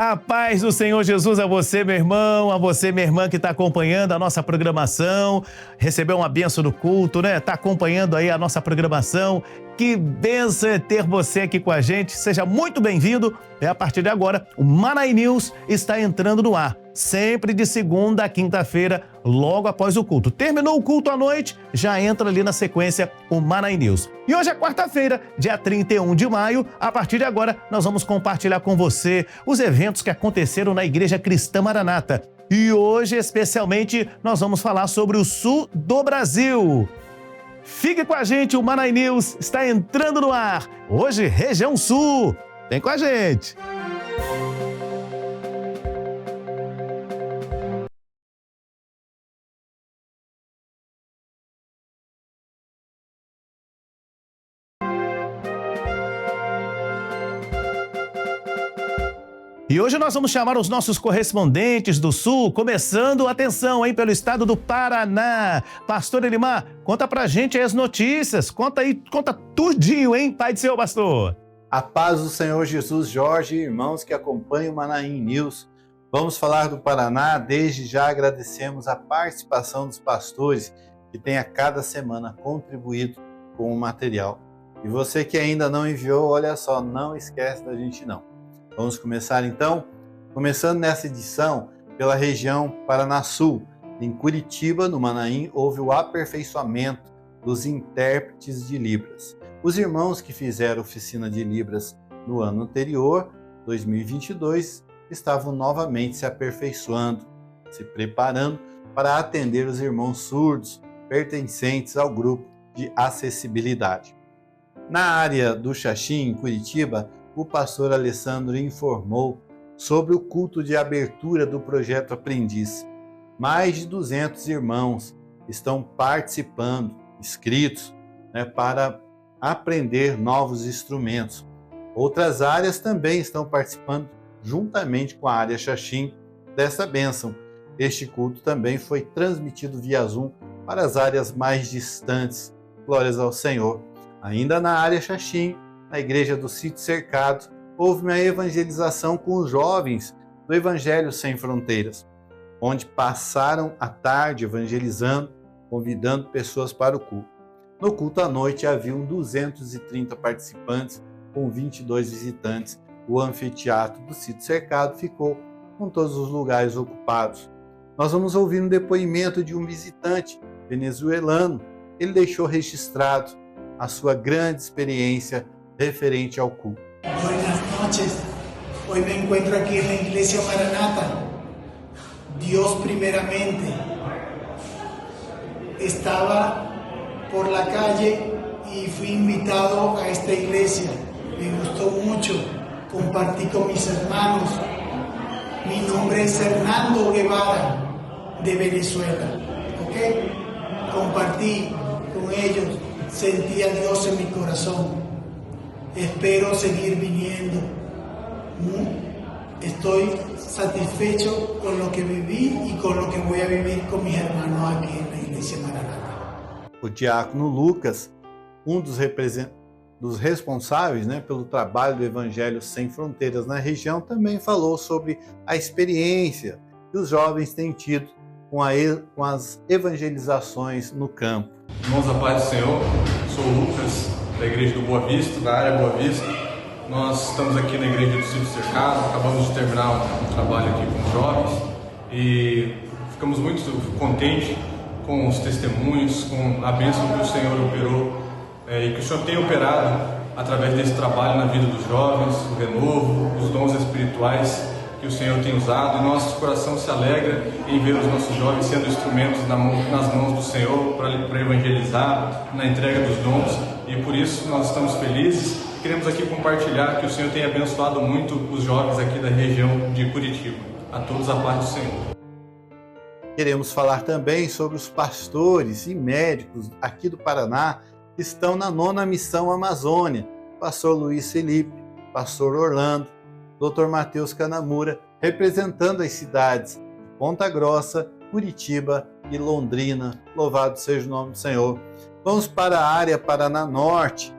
A paz do Senhor Jesus a você, meu irmão, a você, minha irmã, que está acompanhando a nossa programação, recebeu uma bênção do culto, né? Está acompanhando aí a nossa programação. Que bênção é ter você aqui com a gente. Seja muito bem-vindo. A partir de agora, o Manai News está entrando no ar. Sempre de segunda a quinta-feira, logo após o culto. Terminou o culto à noite, já entra ali na sequência o Manai News. E hoje é quarta-feira, dia 31 de maio. A partir de agora, nós vamos compartilhar com você os eventos que aconteceram na Igreja Cristã Maranata. E hoje, especialmente, nós vamos falar sobre o sul do Brasil. Fique com a gente, o Manai News está entrando no ar. Hoje, região sul. Vem com a gente. E hoje nós vamos chamar os nossos correspondentes do Sul, começando, atenção, hein, pelo estado do Paraná. Pastor Elimar, conta pra gente aí as notícias, conta tudinho, hein, Pai do Senhor, pastor. A paz do Senhor Jesus, Jorge e irmãos que acompanham o Manai News. Vamos falar do Paraná, desde já agradecemos a participação dos pastores que têm a cada semana contribuído com o material. E você que ainda não enviou, olha só, não esquece da gente não. Vamos começar então? Começando nessa edição pela região Paraná Sul. Em Curitiba, no Manaim, houve o aperfeiçoamento dos intérpretes de Libras. Os irmãos que fizeram oficina de Libras no ano anterior, 2022, estavam novamente se aperfeiçoando, se preparando para atender os irmãos surdos pertencentes ao grupo de acessibilidade. Na área do Xaxim, em Curitiba, o pastor Alessandro informou sobre o culto de abertura do projeto Aprendiz. Mais de 200 irmãos estão participando, inscritos, para aprender novos instrumentos. Outras áreas também estão participando, juntamente com a área Xaxim, dessa bênção. Este culto também foi transmitido via Zoom para as áreas mais distantes. Glórias ao Senhor. Ainda na área Xaxim, na igreja do Sítio Cercado, houve uma evangelização com os jovens do Evangelho Sem Fronteiras, onde passaram a tarde evangelizando, convidando pessoas para o culto. No culto à noite haviam 230 participantes, com 22 visitantes. O anfiteatro do Sítio Cercado ficou com todos os lugares ocupados. Nós vamos ouvir um depoimento de um visitante venezuelano. Ele deixou registrado a sua grande experiência referente ao culto. Buenas noches. Hoy me encuentro aquí en la Iglesia Maranata. Dios primeramente. Estaba por la calle y fui invitado a esta iglesia. Me gustó mucho. Compartí con mis hermanos. Mi nombre es Hernando Guevara, de Venezuela. ¿Ok? Compartí con ellos. Sentí a Dios en mi corazón. Espero seguir viniendo. Estoy satisfecho con lo que viví y con lo que voy a vivir con mis hermanos aquí en la Iglesia Maranata. O diácono Lucas, um dos responsáveis, pelo trabalho do Evangelho Sem Fronteiras na região, também falou sobre a experiência que os jovens têm tido com as evangelizações no campo. Irmãos, a paz do Senhor, sou o Lucas, da Igreja do Boa Vista, da área Boa Vista. Nós estamos aqui na Igreja do Sítio Cercado, acabamos de terminar um trabalho aqui com os jovens e ficamos muito contentes com os testemunhos, com a bênção que o Senhor operou e que o Senhor tem operado através desse trabalho na vida dos jovens, o renovo, os dons espirituais que o Senhor tem usado, e nosso coração se alegra em ver os nossos jovens sendo instrumentos nas mãos do Senhor para evangelizar, na entrega dos dons, e por isso nós estamos felizes. Queremos aqui compartilhar que o Senhor tem abençoado muito os jovens aqui da região de Curitiba. A todos a paz do Senhor. Queremos falar também sobre os pastores e médicos aqui do Paraná que estão na 9ª Missão Amazônia. Pastor Luiz Felipe, Pastor Orlando, Dr. Matheus Canamura, representando as cidades de Ponta Grossa, Curitiba e Londrina. Louvado seja o nome do Senhor. Vamos para a área Paraná Norte.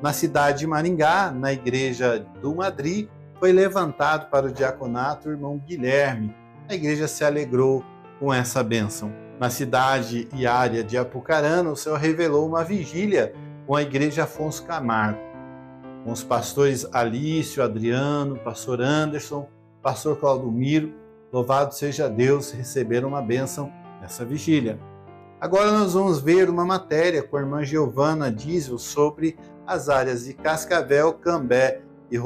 Na cidade de Maringá, na igreja do Madri, foi levantado para o diaconato o irmão Guilherme. A igreja se alegrou com essa bênção. Na cidade e área de Apucarana, o Senhor revelou uma vigília com a igreja Afonso Camargo, com os pastores Alício, Adriano, pastor Anderson, pastor Claudomiro. Louvado seja Deus, receberam uma bênção nessa vigília. Agora nós vamos ver uma matéria com a irmã Giovana Diesel sobre as áreas de Cascavel, Cambé e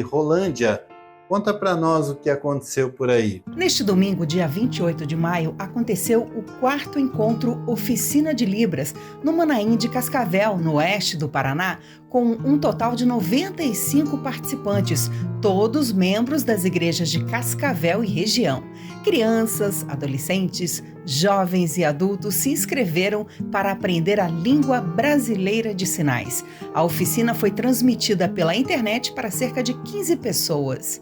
Rolândia. Conta para nós o que aconteceu por aí. Neste domingo, dia 28 de maio, aconteceu o 4º encontro Oficina de Libras, no Manaim de Cascavel, no oeste do Paraná, com um total de 95 participantes, todos membros das igrejas de Cascavel e região. Crianças, adolescentes, jovens e adultos se inscreveram para aprender a língua brasileira de sinais. A oficina foi transmitida pela internet para cerca de 15 pessoas.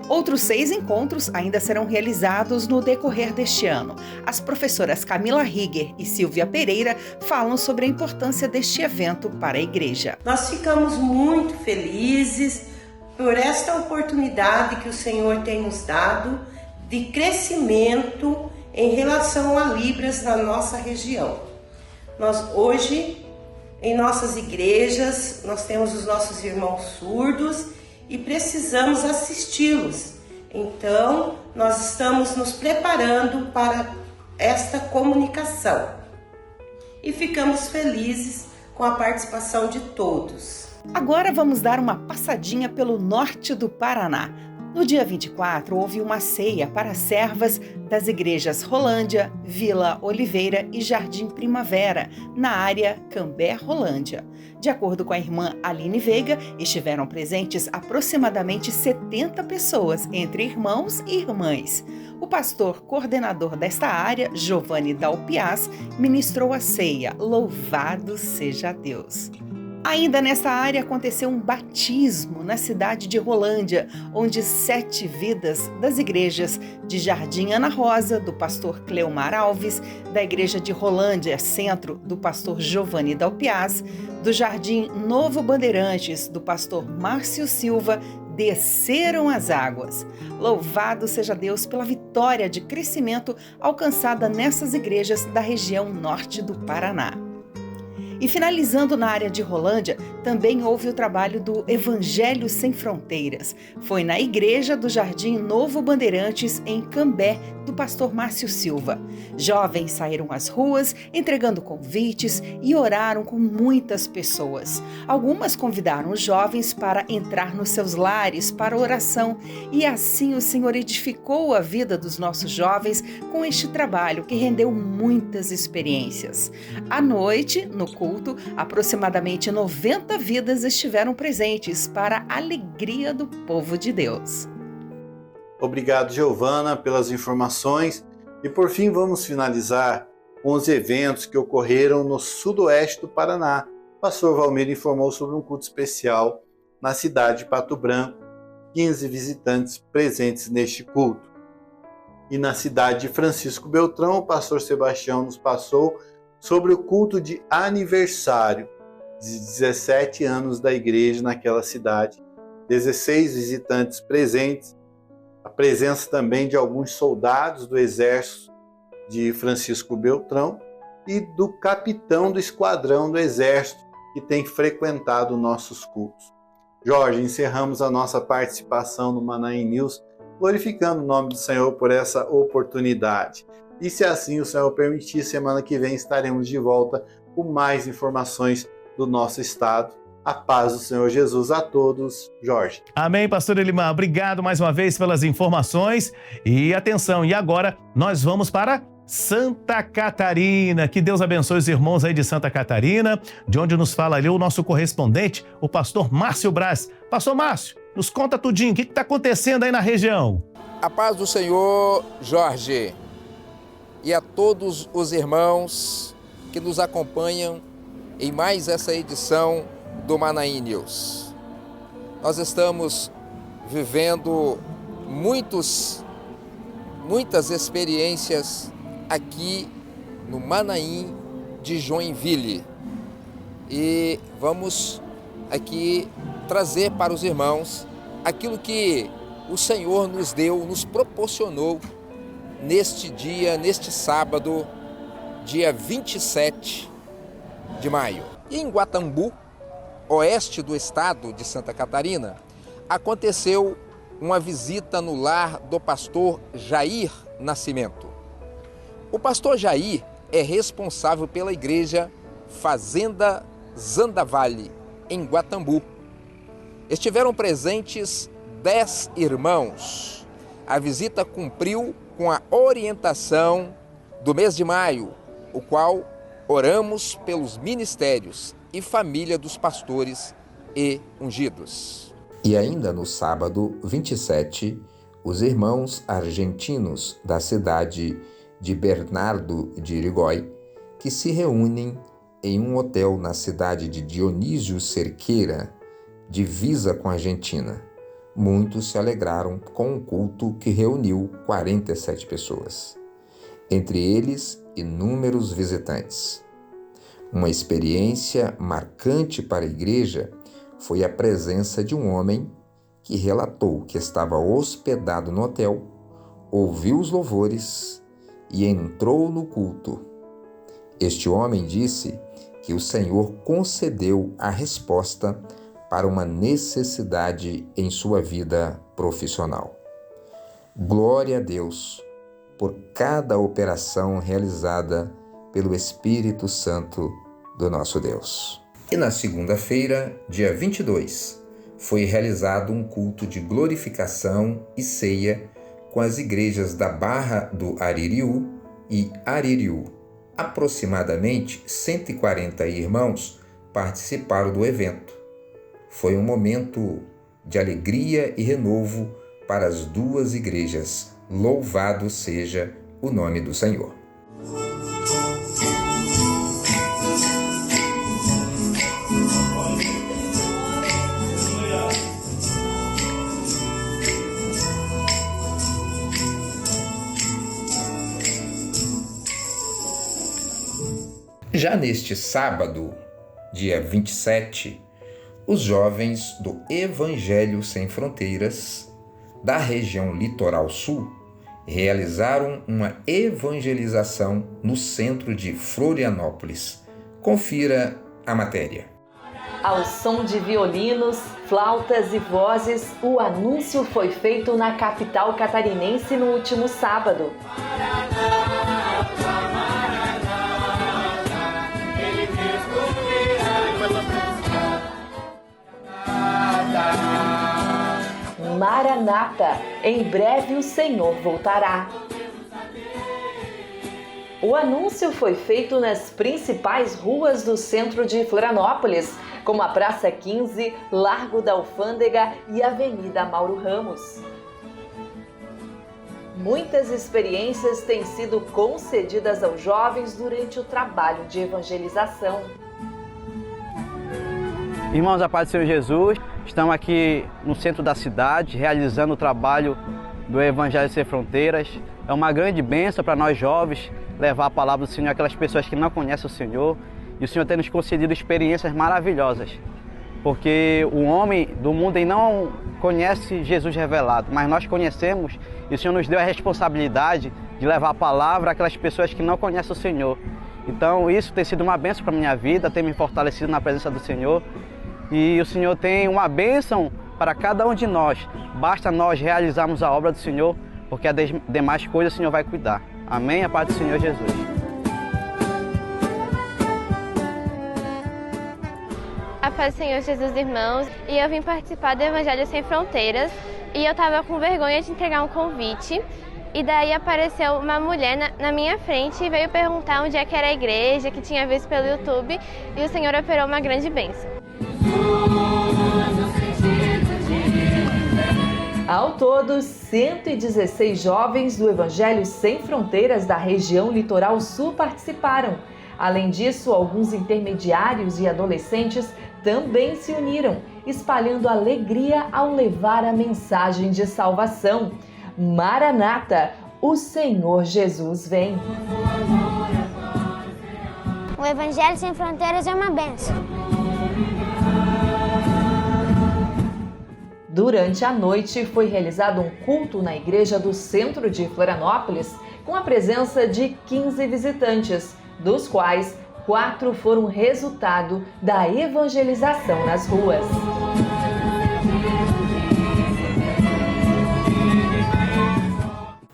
Outros 6 encontros ainda serão realizados no decorrer deste ano. As professoras Camila Rieger e Silvia Pereira falam sobre a importância deste evento para a igreja. Nós ficamos muito felizes por esta oportunidade que o Senhor tem nos dado de crescimento em relação a Libras na nossa região. Nós hoje, em nossas igrejas, nós temos os nossos irmãos surdos e precisamos assisti-los. Então, nós estamos nos preparando para esta comunicação e ficamos felizes com a participação de todos. Agora vamos dar uma passadinha pelo norte do Paraná. No dia 24, houve uma ceia para servas das igrejas Rolândia, Vila Oliveira e Jardim Primavera, na área Cambé-Rolândia. De acordo com a irmã Aline Veiga, estiveram presentes aproximadamente 70 pessoas, entre irmãos e irmãs. O pastor coordenador desta área, Giovanni Dalpiaz, ministrou a ceia. Louvado seja Deus! Ainda nessa área aconteceu um batismo na cidade de Rolândia, onde 7 vidas das igrejas de Jardim Ana Rosa, do pastor Cleomar Alves, da igreja de Rolândia Centro, do pastor Giovanni Dalpiaz, do Jardim Novo Bandeirantes, do pastor Márcio Silva, desceram as águas. Louvado seja Deus pela vitória de crescimento alcançada nessas igrejas da região norte do Paraná. E finalizando na área de Rolândia, também houve o trabalho do Evangelho Sem Fronteiras. Foi na igreja do Jardim Novo Bandeirantes, em Cambé, do pastor Márcio Silva. Jovens saíram às ruas, entregando convites e oraram com muitas pessoas. Algumas convidaram os jovens para entrar nos seus lares para oração, e assim o Senhor edificou a vida dos nossos jovens com este trabalho que rendeu muitas experiências. À noite, no culto, aproximadamente 90 vidas estiveram presentes para a alegria do povo de Deus. Obrigado, Giovana, pelas informações. E por fim, vamos finalizar com os eventos que ocorreram no sudoeste do Paraná. O pastor Valmir informou sobre um culto especial na cidade de Pato Branco, 15 visitantes presentes neste culto. E na cidade de Francisco Beltrão, o pastor Sebastião nos passou sobre o culto de aniversário de 17 anos da igreja naquela cidade. 16 visitantes presentes, a presença também de alguns soldados do exército de Francisco Beltrão e do capitão do esquadrão do exército que tem frequentado nossos cultos. Jorge, encerramos a nossa participação no Manaim News, glorificando o nome do Senhor por essa oportunidade. E se assim o Senhor permitir, semana que vem estaremos de volta com mais informações do nosso estado. A paz do Senhor Jesus a todos. Jorge. Amém, pastor Elimar. Obrigado mais uma vez pelas informações. E atenção, e agora nós vamos para Santa Catarina. Que Deus abençoe os irmãos aí de Santa Catarina, de onde nos fala ali o nosso correspondente, o pastor Márcio Braz. Pastor Márcio, nos conta tudinho, o que está acontecendo aí na região? A paz do Senhor, Jorge, e a todos os irmãos que nos acompanham em mais essa edição do Manaim News. Nós estamos vivendo muitas experiências aqui no Manaim de Joinville. E vamos aqui trazer para os irmãos aquilo que o Senhor nos deu, nos proporcionou neste dia, neste sábado, dia 27 de maio. E em Guatambu, oeste do estado de Santa Catarina, aconteceu uma visita no lar do pastor Jair Nascimento. O pastor Jair é responsável pela igreja Fazenda Zandavalle, em Guatambu. Estiveram presentes 10 irmãos. A visita cumpriu com a orientação do mês de maio, o qual oramos pelos ministérios e família dos pastores e ungidos. E ainda no sábado 27, os irmãos argentinos da cidade de Bernardo de Irigói, que se reúnem em um hotel na cidade de Dionísio Cerqueira, divisa com a Argentina. Muitos se alegraram com um culto que reuniu 47 pessoas, entre eles inúmeros visitantes. Uma experiência marcante para a igreja foi a presença de um homem que relatou que estava hospedado no hotel, ouviu os louvores e entrou no culto. Este homem disse que o Senhor concedeu a resposta para uma necessidade em sua vida profissional. Glória a Deus por cada operação realizada pelo Espírito Santo do nosso Deus. E na segunda-feira, dia 22, foi realizado um culto de glorificação e ceia com as igrejas da Barra do Aririú e Aririú. Aproximadamente 140 irmãos participaram do evento. Foi um momento de alegria e renovo para as duas igrejas. Louvado seja o nome do Senhor. Já neste sábado, dia 27, os jovens do Evangelho Sem Fronteiras, da região Litoral Sul, realizaram uma evangelização no centro de Florianópolis. Confira a matéria. Ao som de violinos, flautas e vozes, o anúncio foi feito na capital catarinense no último sábado. Maranata, em breve o Senhor voltará. O anúncio foi feito nas principais ruas do centro de Florianópolis, como a Praça 15, Largo da Alfândega e Avenida Mauro Ramos. Muitas experiências têm sido concedidas aos jovens durante o trabalho de evangelização. Irmãos, a paz do Senhor Jesus, estamos aqui no centro da cidade, realizando o trabalho do Evangelho Sem Fronteiras. É uma grande bênção para nós jovens levar a palavra do Senhor àquelas pessoas que não conhecem o Senhor. E o Senhor tem nos concedido experiências maravilhosas, porque o homem do mundo ele não conhece Jesus revelado, mas nós conhecemos e o Senhor nos deu a responsabilidade de levar a palavra àquelas pessoas que não conhecem o Senhor. Então isso tem sido uma bênção para a minha vida, tem me fortalecido na presença do Senhor. E o Senhor tem uma bênção para cada um de nós. Basta nós realizarmos a obra do Senhor, porque as demais coisas o Senhor vai cuidar. Amém? A paz do Senhor Jesus. A paz do Senhor Jesus, irmãos. E eu vim participar do Evangelho Sem Fronteiras. E eu estava com vergonha de entregar um convite. E daí apareceu uma mulher na minha frente e veio perguntar onde é que era a igreja, que tinha visto pelo YouTube. E o Senhor operou uma grande bênção. Ao todo, 116 jovens do Evangelho Sem Fronteiras da região Litoral Sul participaram. Além disso, alguns intermediários e adolescentes também se uniram espalhando alegria ao levar a mensagem de salvação. Maranata, o Senhor Jesus vem. O Evangelho Sem Fronteiras é uma bênção. Durante a noite, foi realizado um culto na igreja do centro de Florianópolis, com a presença de 15 visitantes, dos quais 4 foram resultado da evangelização nas ruas.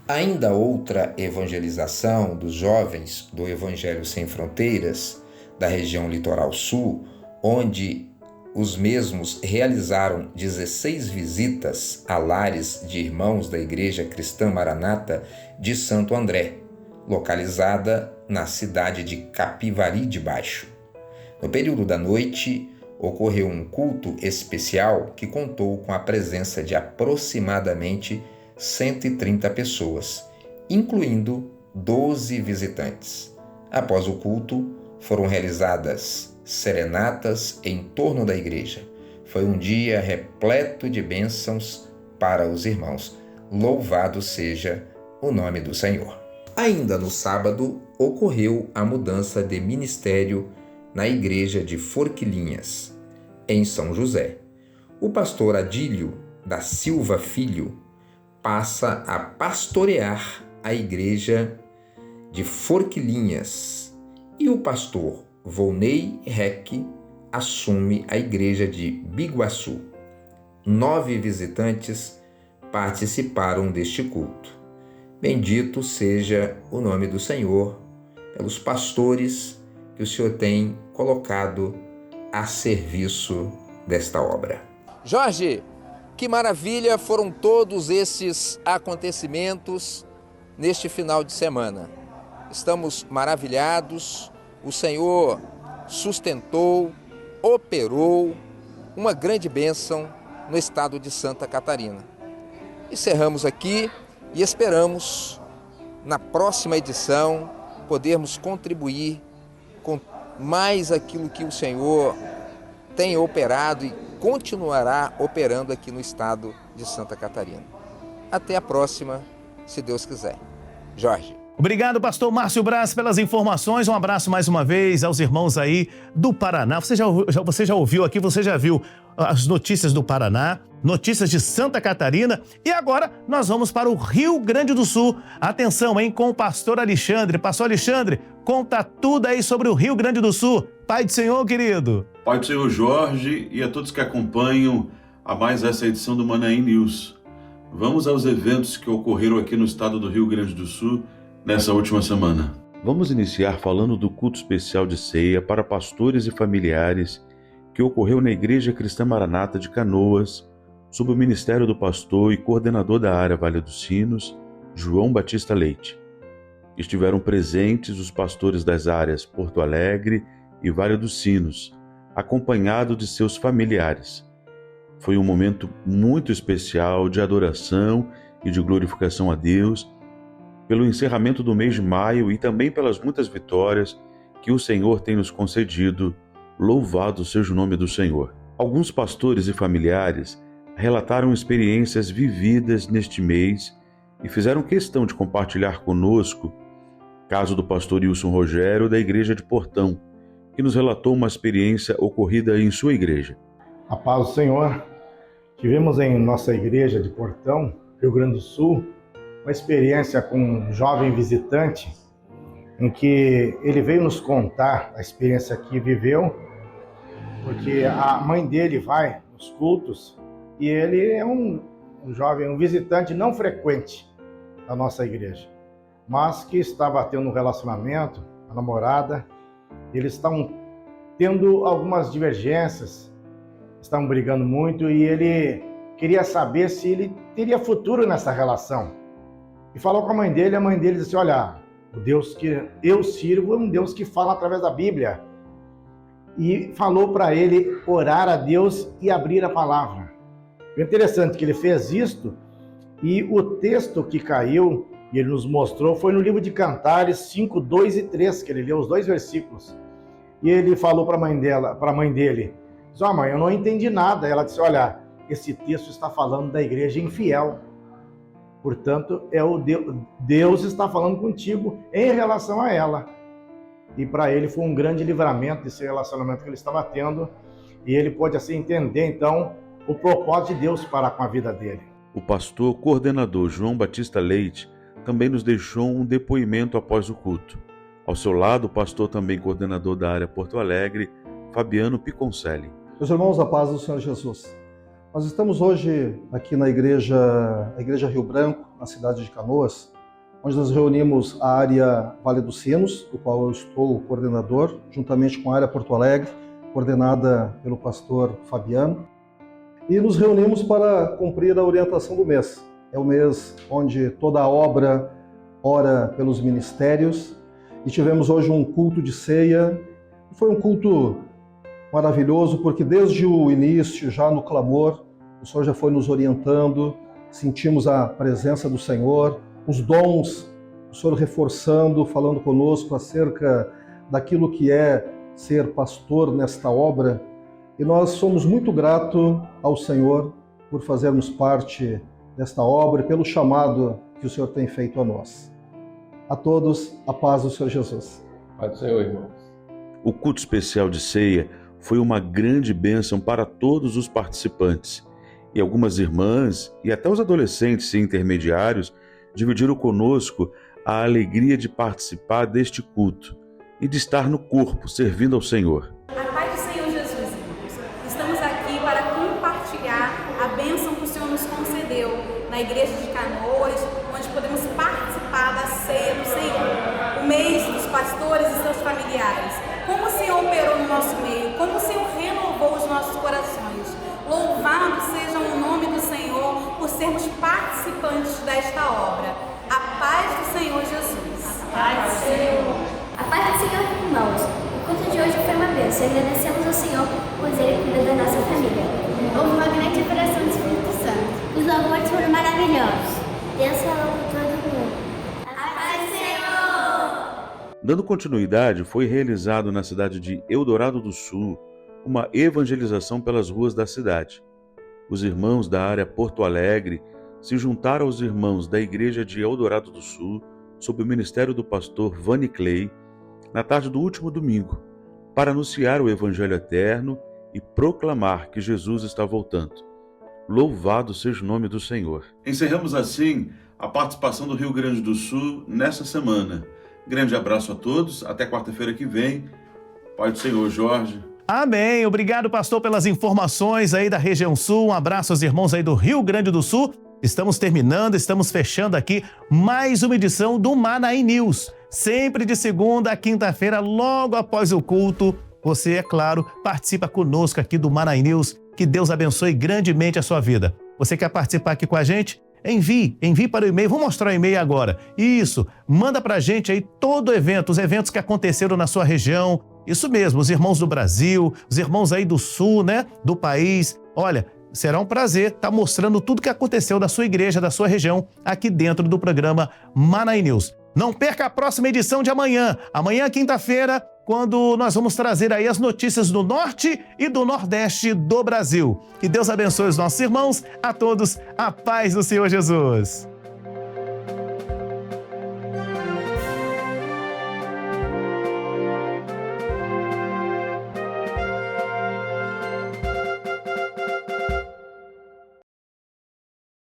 Ainda outra evangelização dos jovens do Evangelho Sem Fronteiras, da região Litoral Sul, onde os mesmos realizaram 16 visitas a lares de irmãos da Igreja Cristã Maranata de Santo André, localizada na cidade de Capivari de Baixo. No período da noite, ocorreu um culto especial que contou com a presença de aproximadamente 130 pessoas, incluindo 12 visitantes. Após o culto, foram realizadas serenatas em torno da igreja. Foi um dia repleto de bênçãos para os irmãos. Louvado seja o nome do Senhor. Ainda no sábado, ocorreu a mudança de ministério na igreja de Forquilinhas, em São José. O pastor Adílio da Silva Filho passa a pastorear a igreja de Forquilinhas e o pastor Volney Reck assume a igreja de Biguaçu. 9 visitantes participaram deste culto. Bendito seja o nome do Senhor pelos pastores que o Senhor tem colocado a serviço desta obra. Jorge, que maravilha foram todos esses acontecimentos neste final de semana. Estamos maravilhados. O Senhor sustentou, operou uma grande bênção no estado de Santa Catarina. Encerramos aqui e esperamos, na próxima edição, podermos contribuir com mais aquilo que o Senhor tem operado e continuará operando aqui no estado de Santa Catarina. Até a próxima, se Deus quiser. Jorge. Obrigado, pastor Márcio Braz, pelas informações. Um abraço mais uma vez aos irmãos aí do Paraná. Você já ouviu aqui, você já viu as notícias do Paraná, notícias de Santa Catarina e agora nós vamos para o Rio Grande do Sul. Atenção, hein, com o pastor Alexandre. Pastor Alexandre, conta tudo aí sobre o Rio Grande do Sul. Pai do Senhor, querido. Pai do Senhor Jorge e a todos que acompanham a mais essa edição do Manaim News. Vamos aos eventos que ocorreram aqui no estado do Rio Grande do Sul nessa última semana. Vamos iniciar falando do culto especial de ceia para pastores e familiares que ocorreu na Igreja Cristã Maranata de Canoas, sob o ministério do pastor e coordenador da área Vale dos Sinos, João Batista Leite. Estiveram presentes os pastores das áreas Porto Alegre e Vale dos Sinos, acompanhado de seus familiares. Foi um momento muito especial de adoração e de glorificação a Deus, pelo encerramento do mês de maio e também pelas muitas vitórias que o Senhor tem nos concedido. Louvado seja o nome do Senhor. Alguns pastores e familiares relataram experiências vividas neste mês e fizeram questão de compartilhar conosco caso do pastor Wilson Rogério da Igreja de Portão, que nos relatou uma experiência ocorrida em sua igreja. A paz do Senhor. Tivemos em nossa igreja de Portão, Rio Grande do Sul, uma experiência com um jovem visitante em que ele veio nos contar a experiência que viveu, porque a mãe dele vai nos cultos e ele é um jovem, um visitante não frequente da nossa igreja, mas que estava tendo um relacionamento, a namorada, eles estavam tendo algumas divergências, estavam brigando muito e ele queria saber se ele teria futuro nessa relação. E falou com a mãe dele disse, olha, o Deus que eu sirvo é um Deus que fala através da Bíblia. E falou para ele orar a Deus e abrir a palavra. O interessante é que ele fez isto e o texto que caiu e ele nos mostrou foi no livro de Cantares 5, 2 e 3, que ele leu os 2 versículos. E ele falou para a mãe dele, Diz, mãe, eu não entendi nada. Ela disse, olha, esse texto está falando da igreja infiel. Portanto, Deus está falando contigo em relação a ela. E para ele foi um grande livramento esse relacionamento que ele estava tendo. E ele pôde assim entender, então, o propósito de Deus para com a vida dele. O pastor coordenador João Batista Leite também nos deixou um depoimento após o culto. Ao seu lado, o pastor também coordenador da área Porto Alegre, Fabiano Piconcelli. Meus irmãos, a paz do Senhor Jesus. Nós estamos hoje aqui na igreja Rio Branco, na cidade de Canoas, onde nós reunimos a área Vale dos Sinos, do qual eu estou coordenador, juntamente com a área Porto Alegre, coordenada pelo pastor Fabiano. E nos reunimos para cumprir a orientação do mês. É o mês onde toda a obra ora pelos ministérios. E tivemos hoje um culto de ceia. Foi um culto maravilhoso, porque desde o início, já no clamor, o Senhor já foi nos orientando, sentimos a presença do Senhor, os dons, o Senhor reforçando, falando conosco acerca daquilo que é ser pastor nesta obra. E nós somos muito gratos ao Senhor por fazermos parte desta obra e pelo chamado que o Senhor tem feito a nós. A todos, a paz do Senhor Jesus. Paz do Senhor, irmãos. O culto especial de ceia foi uma grande bênção para todos os participantes. E algumas irmãs e até os adolescentes e intermediários dividiram conosco a alegria de participar deste culto e de estar no corpo, servindo ao Senhor. A paz do Senhor Jesus, irmãos. Estamos aqui para compartilhar a bênção que o Senhor nos concedeu na igreja de Canoas, onde podemos participar da ceia do Senhor. O mês dos pastores e seus familiares. Como o Senhor operou no nosso meio, como o Senhor renovou os nossos corações. Louvado seja o nome do Senhor por sermos participantes desta obra. A paz do Senhor Jesus. A paz do Senhor. A paz do Senhor, irmãos. O culto de hoje foi uma bênção. Agradecemos ao Senhor por Ele cuidar da nossa família. Houve uma grande operação do Espírito Santo. Os louvores foram maravilhosos. Deus falou com todo mundo. A paz do Senhor. Dando continuidade, foi realizado na cidade de Eldorado do Sul uma evangelização pelas ruas da cidade. Os irmãos da área Porto Alegre se juntaram aos irmãos da igreja de Eldorado do Sul, sob o ministério do pastor Vani Clay, na tarde do último domingo, para anunciar o Evangelho eterno e proclamar que Jesus está voltando. Louvado seja o nome do Senhor. Encerramos assim a participação do Rio Grande do Sul nessa semana. Grande abraço a todos, até quarta-feira que vem. Pai do Senhor, Jorge. Amém. Obrigado, pastor, pelas informações aí da região sul. Um abraço aos irmãos aí do Rio Grande do Sul. Estamos fechando aqui mais uma edição do Manaim News. Sempre de segunda a quinta-feira, logo após o culto. Você, é claro, participa conosco aqui do Manaim News. Que Deus abençoe grandemente a sua vida. Você quer participar aqui com a gente? Envie para o e-mail. Vou mostrar o e-mail agora. Isso, manda pra gente aí todo o evento, os eventos que aconteceram na sua região. Isso mesmo, os irmãos do Brasil, os irmãos aí do sul, né, do país. Olha, será um prazer estar mostrando tudo que aconteceu da sua igreja, da sua região, aqui dentro do programa Manaim News. Não perca a próxima edição de amanhã. Amanhã, quinta-feira, quando nós vamos trazer aí as notícias do norte e do nordeste do Brasil. Que Deus abençoe os nossos irmãos. A todos, a paz do Senhor Jesus.